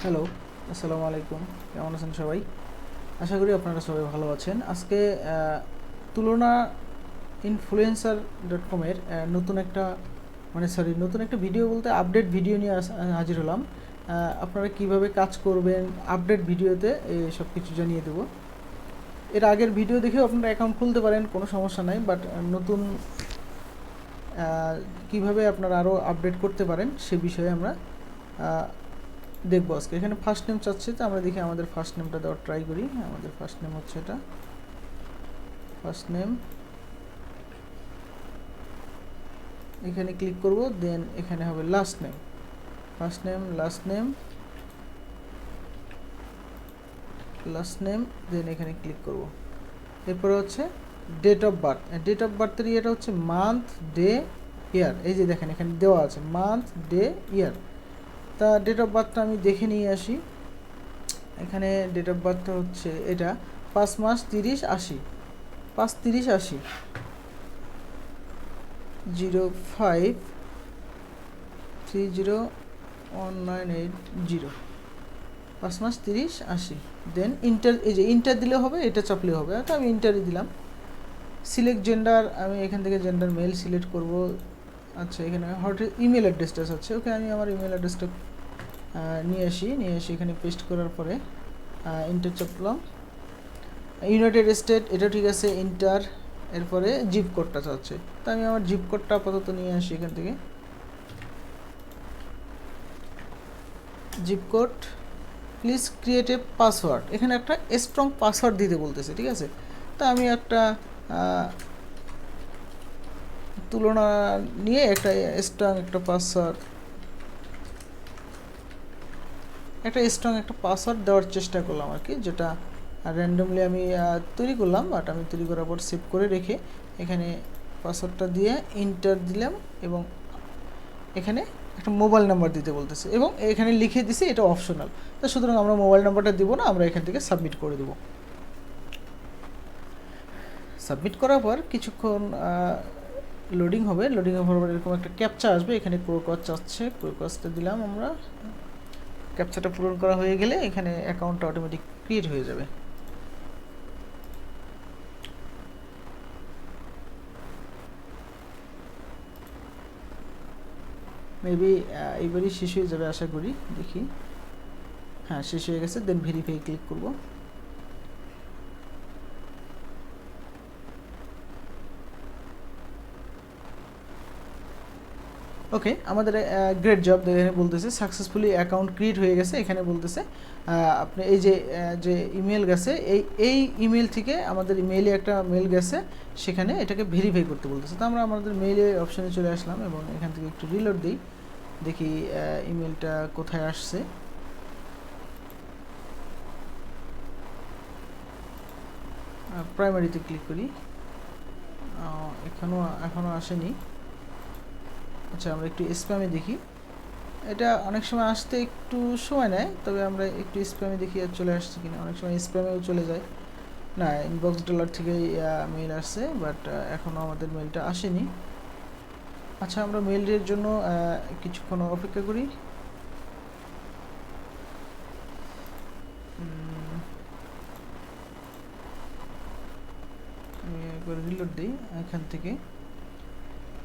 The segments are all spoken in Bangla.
হ্যালো, আসসালামু আলাইকুম। কেমন আছেন সবাই? আশা করি আপনারা সবাই ভালো আছেন। আজকে তুলনা ইনফ্লুয়েন্সার ডট কমের নতুন একটা ভিডিও বলতে আপডেট ভিডিও নিয়ে হাজির হলাম। আপনারা কিভাবে কাজ করবেন আপডেট ভিডিওতে এই সব কিছু জানিয়ে দেবো। এর আগের ভিডিও দেখেও আপনারা অ্যাকাউন্ট খুলতে পারেন, কোনো সমস্যা নাই। বাট নতুন কিভাবে আপনারা আরও আপডেট করতে পারেন সে বিষয়ে আমরা দেখবো আজকে। এখানে ফার্স্ট নেম চাচ্ছে, তো আমরা দেখি আমাদের ফার্স্ট নেমটা দেওয়ার ট্রাই করি। আমাদের ফার্স্ট নেম হচ্ছে এটা, ফার্স্ট নেম। এখানে ক্লিক করব, দেন এখানে হবে last name, first name last name last name, then এখানে ক্লিক করব। এরপরে হচ্ছে date of birth. Date of বার্থের ইয়েটা হচ্ছে মান্থ, ডে, ইয়ার। এই যে দেখেন এখানে দেওয়া আছে মান্থ, ডে, ইয়ার। তা ডেট অফ বার্থটা আমি দেখে নিয়ে আসি। এখানে ডেট অফ বার্থটা হচ্ছে এটা 5/30/80, 5/30/80, 05301980, 5/30/80। দেন ইন্টার, এই যে ইন্টার দিলে হবে, এটা চাপলে হবে। তো আমি ইন্টারই দিলাম। সিলেক্ট জেন্ডার, আমি এখান থেকে জেন্ডার মেল সিলেক্ট করব। আচ্ছা, এখানে হট ইমেল অ্যাড্রেসটা আছে। ওকে, আমি আমার ইমেল অ্যাড্রেসটা নিয়ে আসি এখানে পেস্ট করার পরে ইন্টার চাপলাম। ইউনাইটেড স্টেট, এটা ঠিক আছে, ইন্টার। এরপরে জিপ কোডটা চাচ্ছে, তো আমি আমার জিপ কোডটা আপাতত নিয়ে আসি এখান থেকে। Zip code, please create a password. এখানে একটা স্ট্রং পাসওয়ার্ড দিতে বলতেছে, ঠিক আছে। তো আমি একটা তুলনা নিয়ে একটা স্ট্রং একটা পাসওয়ার্ড দেওয়ার চেষ্টা করলাম আর কি, যেটা র্যান্ডমলি আমি তৈরি করলাম। বাট আমি তৈরি করার পর সেভ করে রেখে এখানে পাসওয়ার্ডটা দিয়ে ইন্টার দিলাম, এবং এখানে একটা মোবাইল নাম্বার দিতে বলতেছে, এবং এখানে লিখে দিছে এটা অপশনাল। তো সুতরাং আমরা মোবাইল নাম্বারটা দিব না, আমরা এখান থেকে সাবমিট করে দেব। সাবমিট করার পর কিছুক্ষণ লোডিং হবে। লোডিং হওয়ার পর এরকম একটা ক্যাপচা আসবে, এখানে ক্রোকোয়াচ চাচ্ছে, ক্রোকোয়াচটা দিলাম আমরা। ক্যাপচাটা পূরণ করা হয়ে গেলে এখানে অ্যাকাউন্টটা অটোমেটিক ক্রিয়েট হয়ে যাবে। মেবি এইবারই শেষ হয়ে যাবে আশা করি, দেখি। হ্যাঁ, শেষ হয়ে গেছে। দেন ভেরিফাই ক্লিক করব। ওকে, আমাদের গ্রেট জব এখানে বলতেছে সাকসেসফুলি অ্যাকাউন্ট ক্রিয়েট হয়ে গেছে। এখানে বলতেছে আপনি এই যে ইমেল গেছে, এই ইমেল থেকে আমাদের মেইলে একটা মেল গেছে, সেখানে এটাকে ভেরিফাই করতে বলতেছে। তো আমরা আমাদের মেইলে অপশানে চলে আসলাম, এবং এখান থেকে একটু রিলোড দিই, দেখি ইমেলটা কোথায় আসছে। প্রাইমারিতে ক্লিক করি, এখনও আসেনি। আচ্ছা, আমরা একটু স্প্যামে দেখি। এটা অনেক সময় আসতে একটু সময় নেয়, তবে আমরা একটু স্প্যামে দেখি আর চলে আসছে কিনা। অনেক সময় স্প্যামেও চলে যায়। না, ইনবক্স ডলার থেকেই মেইল আসছে, বাট এখনও আমাদের মেইলটা আসেনি। আচ্ছা, আমরা মেইলের জন্য কিছুক্ষণ অপেক্ষা করি। আমি একবার রিলোড দিই এখান থেকে।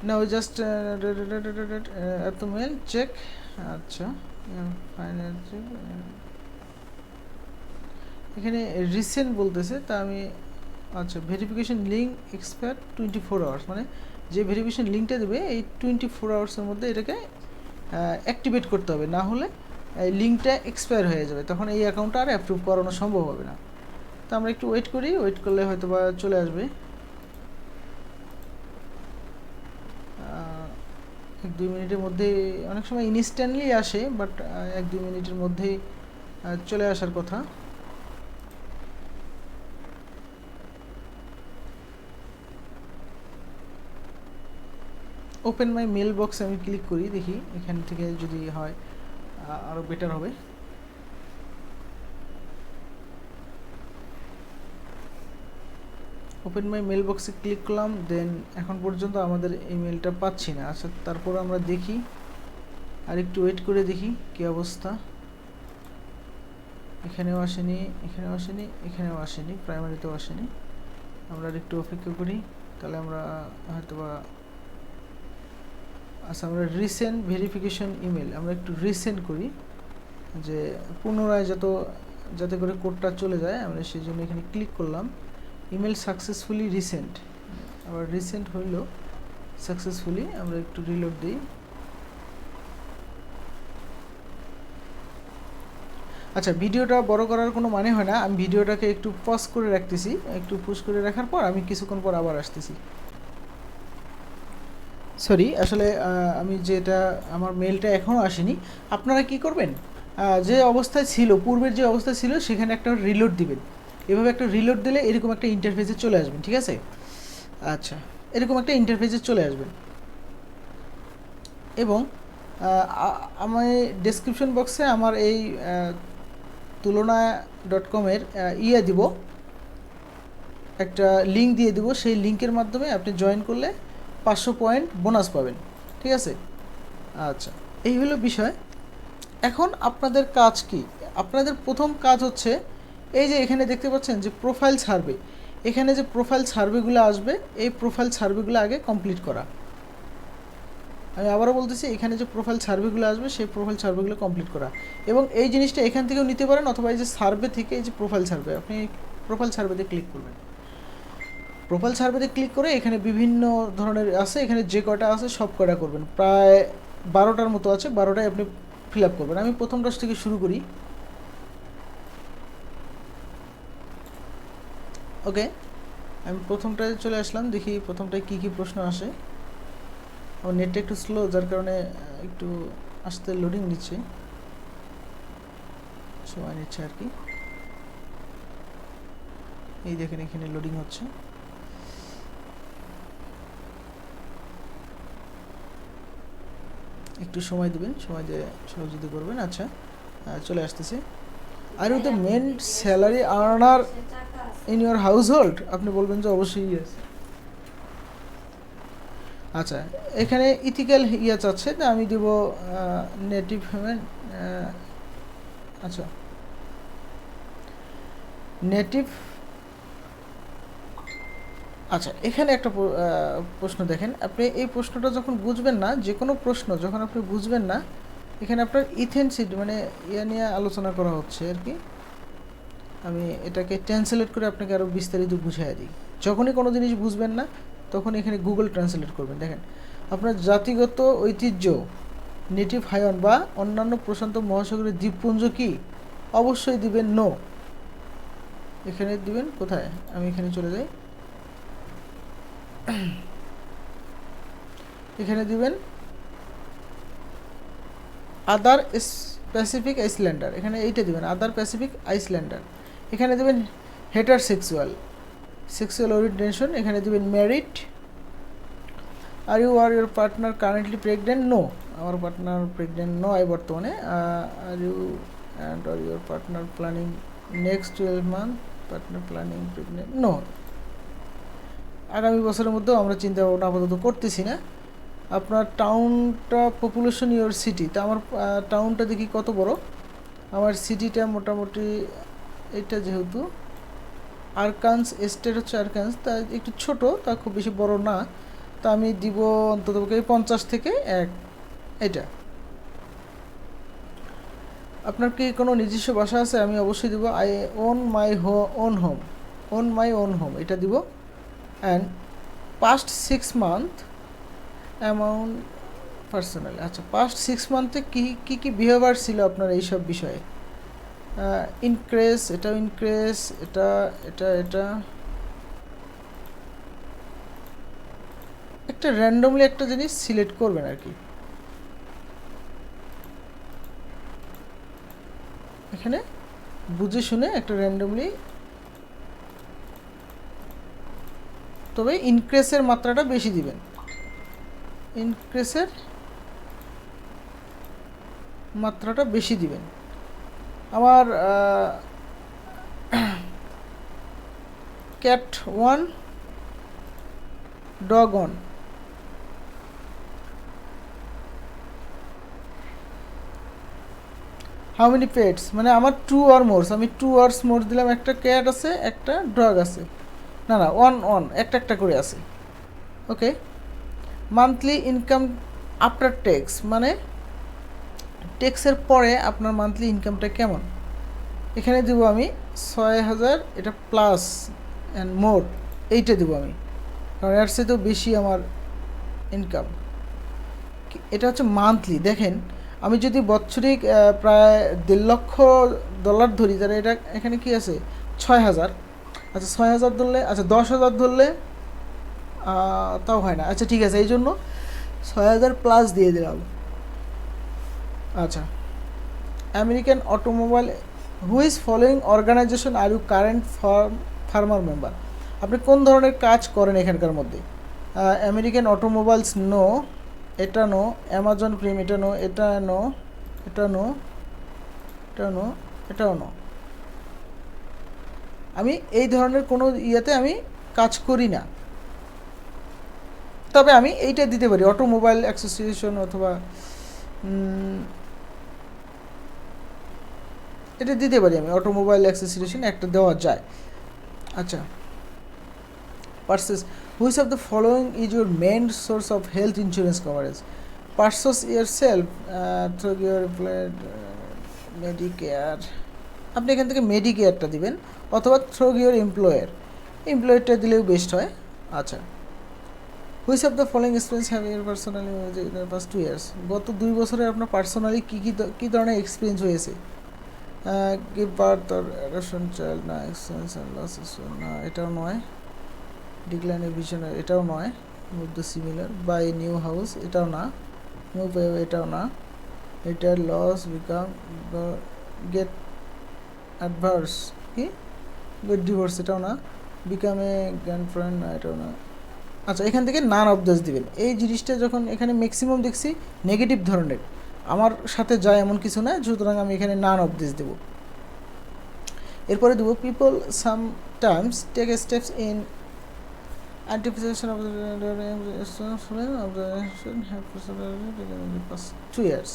না, ওই জাস্ট এত মেল চেক। আচ্ছা, ফাইনাল চেক। এখানে রিসেন্ট বলতেছে, তা আমি আচ্ছা, ভেরিফিকেশন লিঙ্ক এক্সপায়ার 24 আওয়ার্স, মানে যে ভেরিফিকেশন লিঙ্কটা দেবে এই 24 আওয়ার্সের মধ্যে এটাকে অ্যাক্টিভেট করতে হবে, না হলে এই লিঙ্কটা এক্সপায়ার হয়ে যাবে, তখন এই অ্যাকাউন্টটা আর অ্যাপ্রুভ করানো সম্ভব হবে না। তো আমরা একটু ওয়েট করি, ওয়েট করলে হয়তো বা চলে আসবে। 1-2 মিনিটের মধ্যে, অনেক সময় ইনস্ট্যান্টলি আসে, বাট 1-2 মিনিটের মধ্যেই চলে আসার কথা। ওপেন মাই মেল বক্স আমি ক্লিক করি, দেখি এখান থেকে যদি হয় আরও বেটার হবে। ওপেন মাই মেল বক্সে ক্লিক করলাম, দেন এখন পর্যন্ত আমাদের ইমেলটা পাচ্ছি না। আচ্ছা, তারপর আমরা দেখি, আর একটু ওয়েট করে দেখি কী অবস্থা। এখানেও আসেনি, এখানেও আসেনি, এখানেও আসেনি, প্রাইমারিতেও আসেনি। আমরা একটু অপেক্ষা করি, তাহলে আমরা হয়তোবা আচ্ছা আমরা রিসেন্ট ভেরিফিকেশন ইমেল আমরা একটু রিসেন্ট করি, যে পুনরায় যাতে করে কোডটা চলে যায়, আমরা সেই জন্য এখানে ক্লিক করলাম। ইমেল সাকসেসফুলি রিসেন্ট, আবার রিসেন্ট হইল সাকসেসফুলি। আমরা একটু রিলোড দিই। আচ্ছা, ভিডিওটা বড় করার কোনো মানে হয় না, আমি ভিডিওটাকে একটু পজ করে রাখতেছি, একটু পুশ করে রাখার পর আমি কিছুক্ষণ পর আবার আসতেছি। সরি, আসলে আমি যেটা আমার মেলটা এখনও আসেনি। আপনারা কি করবেন, যে অবস্থায় ছিল, পূর্বের যে অবস্থা ছিল সেখানে একটা রিলোড দিবেন। এভাবে একটা রিলোড দিলে এরকম একটা ইন্টারফেসে চলে আসবেন, ঠিক আছে? আচ্ছা, এরকম একটা ইন্টারফেসে চলে আসবেন এবং আমি ডেসক্রিপশন বক্সে আমার এই তুলনা.com-এর দিব, একটা লিঙ্ক দিয়ে দেবো। সেই লিঙ্কের মাধ্যমে আপনি জয়েন করলে 500 পয়েন্ট বোনাস পাবেন, ঠিক আছে? আচ্ছা, এই হলো বিষয়। এখন আপনাদের কাজ কি? আপনাদের প্রথম কাজ হচ্ছে এই যে এখানে দেখতে পাচ্ছেন যে প্রোফাইল সার্ভে, এখানে যে প্রোফাইল সার্ভেগুলো আসবে, এই প্রোফাইল সার্ভেগুলো আগে কমপ্লিট করা। আমি আবারও বলতেছি, এখানে যে প্রোফাইল সার্ভেগুলো আসবে সেই প্রোফাইল সার্ভেগুলো কমপ্লিট করা, এবং এই জিনিসটা এখান থেকেও নিতে পারেন, অথবা এই যে সার্ভে থেকে এই যে প্রোফাইল সার্ভে, আপনি প্রোফাইল সার্ভেতে ক্লিক করবেন। প্রোফাইল সার্ভেতে ক্লিক করে এখানে বিভিন্ন ধরনের আছে, এখানে যে কটা আছে সব কটা করবেন। প্রায় 12টার মতো আছে, 12টায় আপনি ফিল আপ করবেন। আমি প্রথম টাস্ক থেকে শুরু করি। ওকে, আমি প্রথমটায় চলে আসলাম, দেখি প্রথমটায় কী কী প্রশ্ন আসে। আমার নেটটা একটু স্লো, যার কারণে একটু আসতে লোডিং নিচ্ছে, সময় নিচ্ছে আর কি। এই দেখেন এখানে লোডিং হচ্ছে। একটু সময় দেবেন, সময় দিয়ে সহযোগিতা করবেন। আচ্ছা, চলে আসতেছে। Are you the main salary earner in your household? আপনি বলবেন যে অবশ্যই ইয়েস। আচ্ছা, এখানে ইথিক্যাল ইয়ে চাচ্ছে, না আমি দিব নেটিভ হিউম্যান। আচ্ছা, নেটিভ। আচ্ছা, এখানে একটা প্রশ্ন দেখেন, আপনি এই প্রশ্নটা যখন বুঝবেন না, যে কোনো প্রশ্ন যখন আপনি বুঝবেন না, এখানে আপনার ইথেনসিটি মানে ইয়ে নিয়ে আলোচনা করা হচ্ছে আর কি। আমি এটাকে ট্রান্সলেট করে আপনাকে আরও বিস্তারিত বুঝিয়ে দিই। যখনই কোনো জিনিস বুঝবেন না, তখন এখানে গুগল ট্রান্সলেট করবেন। দেখেন, আপনার জাতিগত ঐতিহ্য, নেটিভ হাইওয়ান বা অন্যান্য প্রশান্ত মহাসাগরের দ্বীপপুঞ্জ কি? অবশ্যই দিবেন নো। এখানে দিবেন কোথায়, আমি এখানে চলে যাই, এখানে দিবেন আদার প্যাসিফিক আইসল্যান্ডার, এখানে এইটা দিবেন আদার প্যাসিফিক আইসল্যান্ডার। এখানে দেবেন হেটারসেক্সুয়াল, সেক্সুয়াল ওরিয়েন্টেশন, এখানে দেবেন married. Are your partner currently pregnant? No, আমার পার্টনার প্রেগনেন্ট নয় বর্তমানে। Are you and are your partner planning next 12 month, partner planning pregnant? No. আগামী বছরের মধ্যেও আমরা চিন্তা ভাবনা আপাতত করতেছি না। আপনার টাউনটা, পপুলেশন ইউর সিটি, তা আমার টাউনটা দেখি কত বড়। আমার সিটিটা মোটামুটি এটা, যেহেতু আরকান্স স্টেট হচ্ছে আরকান্স, তা একটু ছোট, তা খুব বেশি বড় না। তা আমি দিব অন্তত 50 থেকে 1 এটা। আপনার কি কোনো নিজস্ব বাসা আছে? আমি অবশ্যই দিব I own my own home, own my own home এটা দিব। And past 6 month amount personal. আচ্ছা, পাস্ট 6 মান্থে কী বিহেভিয়ার ছিল আপনার এইসব বিষয়ে? ইনক্রেস, এটাও ইনক্রেস, এটা এটা এটা একটা র্যান্ডমলি একটা জিনিস সিলেক্ট করবেন আর কি। এখানে বুঝে শুনে একটা র্যান্ডমলি, তবে ইনক্রেসের মাত্রাটা বেশি দিবেন, ইনক্রেসের মাত্রাটা বেশি দিবেন। আমার cat 1, dog 1। How many pets, মানে আমার 2 or more, আমি 2 or more দিলাম, একটা ক্যাট আছে, একটা ডগ আছে, না না ওয়ান একটা একটা করে আছে। ওকে, মান্থলি ইনকাম আফটার ট্যাক্স, মানে ট্যাক্সের পরে আপনার মান্থলি ইনকামটা কেমন। এখানে দেবো আমি 6,000, এটা প্লাস অ্যান্ড মোর, এইটা দেবো আমি, কারণ এর চেয়ে তো বেশি আমার ইনকাম। এটা হচ্ছে মান্থলি। দেখেন আমি যদি বৎসরিক প্রায় $1.5 লাখ ধরি, তাহলে এটা এখানে কি আছে 6,000। আচ্ছা 6,000 ধরলে, আচ্ছা 10,000 ধরলে তাও হয় না। আচ্ছা ঠিক আছে, এই জন্য 6,000 প্লাস দিয়ে দিলাম। আচ্ছা, American automobile, which following organization are you current former member, আপনি কোন ধরনের কাজ করেন এখানকার মধ্যে। আমেরিকান অটোমোবাইলস নো, এটা নো। অ্যামাজন প্রিম, এটা নো, এটা নো, এটা নো, এটা নো, এটাও নো। আমি এই ধরনের কোনো ইয়েতে আমি কাজ করি না, তবে আমি এইটা দিতে পারি, অটোমোবাইল অ্যাসোসিয়েশন, অথবা এটা দিতে পারি আমি, অটোমোবাইল অ্যাসোসিয়েশন একটা দেওয়া যায়। আচ্ছা, purchase, which of the following is your main source of health insurance coverage, purchase yourself through your Medicare, আপনি এখান থেকে মেডিকেয়ারটা দিবেন, অথবা থ্রু ইউর এমপ্লয়ারটা দিলেও বেস্ট হয়। আচ্ছা, which of the following experience have your personally past 2 years, গত 2 বছরে আপনার পার্সোনালি কী ধরনের এক্সপিরিয়েন্স হয়েছে। Give birth or adoption child, না। এক্সপিরিয়েন্স অ্যান্ড লসেস, না এটাও নয়। ডিক্লাইন ভিশন, এটাও নয়। Move the similar, buy new house, এটাও না। মুভ, এটাও না। Retire, loss, become, get adverse, কি গেট ডিভোর্স, এটাও না। বিকাম এ গার্লফ্রেন্ড, না এটাও না। আচ্ছা, এখান থেকে নান অফ দিস দিবেন। এই জিনিসটা যখন এখানে ম্যাক্সিমাম দেখছি নেগেটিভ ধরনের, আমার সাথে যায় এমন কিছু না, সুতরাং আমি এখানে নান অফ দিস দেবো। এরপরে দেবো people sometimes take steps in anticipation of the past 2 years,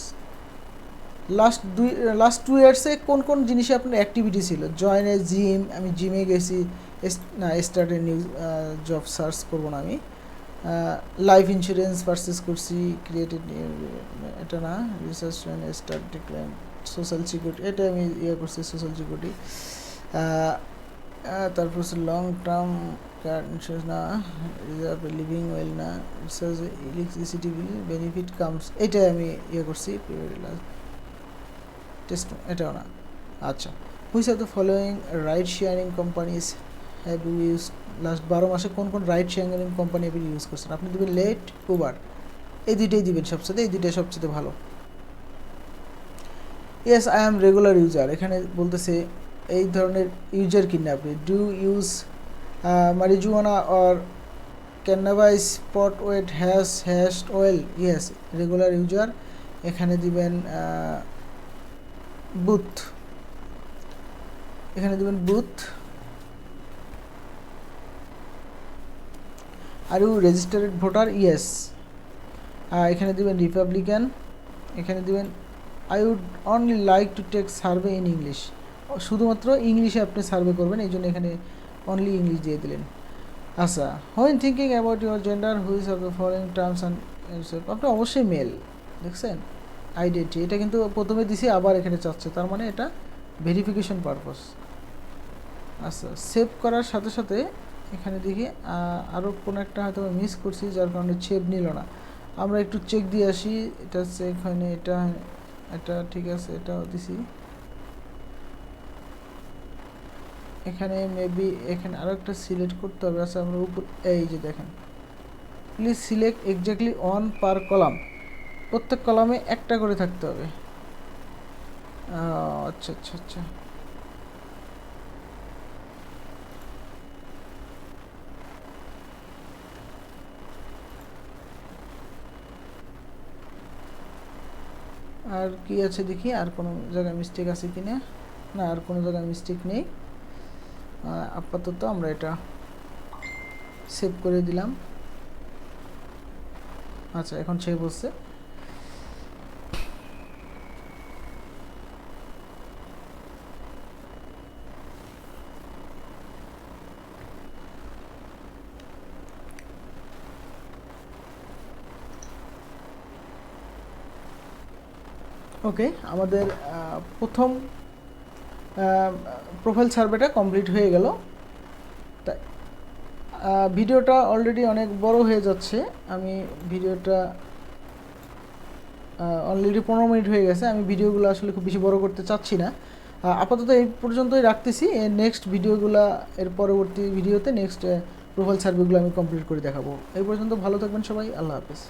last 2 ইয়ার্সে কোন কোন জিনিসে আপনার অ্যাক্টিভিটি ছিল। জয়েন এ জিম, আমি জিমে গেছি। না, start a new job search করবো না আমি। লাইফ ইন্স্যুরেন্স পারচেস করছি, ক্রিয়েটেড, এটা না। Research, start decline, social security, এটা আমি ইয়ে করছি, সোশ্যাল সিকিউরিটি। তারপর হচ্ছে লং টার্ম কার ইন্স্যুরেন্স, না। রিজার্ভ লিভিং ওয়েল, না। Research electricity bill benefit comes, এইটাই আমি ইয়ে করছি। টেস্ট, এটাও না। আচ্ছা, which of the following ride sharing companies have you use, last 12 মাসে কোন কোন রাইড শেয়ারিং কোম্পানি আপনি ইউজ করছেন। আপনি দেবেন লেট, উবার, এই দুইটাই দিবেন সবচেয়ে, এই দুইটাই সবচেয়ে ভালো। Yes I am regular user, এখানে বলতেছে এই ধরনের ইউজার কিনা আপনি। Do use marijuana or cannabis, pot weight, hash oil, yes regular user. এখানে দিবেন বুথ, এখানে দিবেন both. Are you registered voter, yes. এখানে দিবেন রিপাবলিকান, এখানে দিবেন I would only like to take survey in English, শুধুমাত্র ইংলিশে আপনি সার্ভে করবেন, এই জন্য এখানে অনলি ইংলিশ দিয়ে দিলেন। আচ্ছা, when thinking about your gender, which of the following terms and আপনি অবশ্যই মেল, দেখছেন আইডেন্টি, এটা কিন্তু প্রথমে দিছি আবার এখানে চাচ্ছে, তার মানে এটা ভেরিফিকেশন পারপাস। আচ্ছা, সেভ করার সাথে সাথে এখানে দেখি আরও কোনো একটা হয়তো মিস করছি, যার কারণে সেভ নিল না। আমরা একটু চেক দিয়ে আসি, এটা চেক হয়নি, এটা ঠিক আছে, এটাও দিছি। এখানে মেবি এখানে আরও একটা সিলেক্ট করতে হবে। আচ্ছা, আমরা উপর এই যে দেখেন, please select exactly on per column, প্রত্যেক কলামে একটা করে থাকতে হবে। আচ্ছা আচ্ছা আচ্ছা, আর কি আছে দেখি, আর কোনো জায়গায় মিস্টেক আছে কি না। না, আর কোনো জায়গায় মিস্টেক নেই। আপাতত আমরা এটা সেভ করে দিলাম। আচ্ছা, এখন সেভ হচ্ছে। ওকে, আমাদের প্রথম প্রোফাইল সার্ভেটা কমপ্লিট হয়ে গেল। তাই ভিডিওটা অলরেডি অনেক বড় হয়ে যাচ্ছে, আমি ভিডিওটা অলরেডি 15 মিনিট হয়ে গেছে, আমি ভিডিওগুলো আসলে খুব বেশি বড় করতে চাচ্ছি না। আপাতত এই পর্যন্তই রাখতেছি। নেক্সট ভিডিওগুলো, এর পরবর্তী ভিডিওতে নেক্সট প্রোফাইল সার্ভেগুলো আমি কমপ্লিট করে দেখাবো। এই পর্যন্ত ভালো থাকবেন সবাই, আল্লাহ হাফেজ।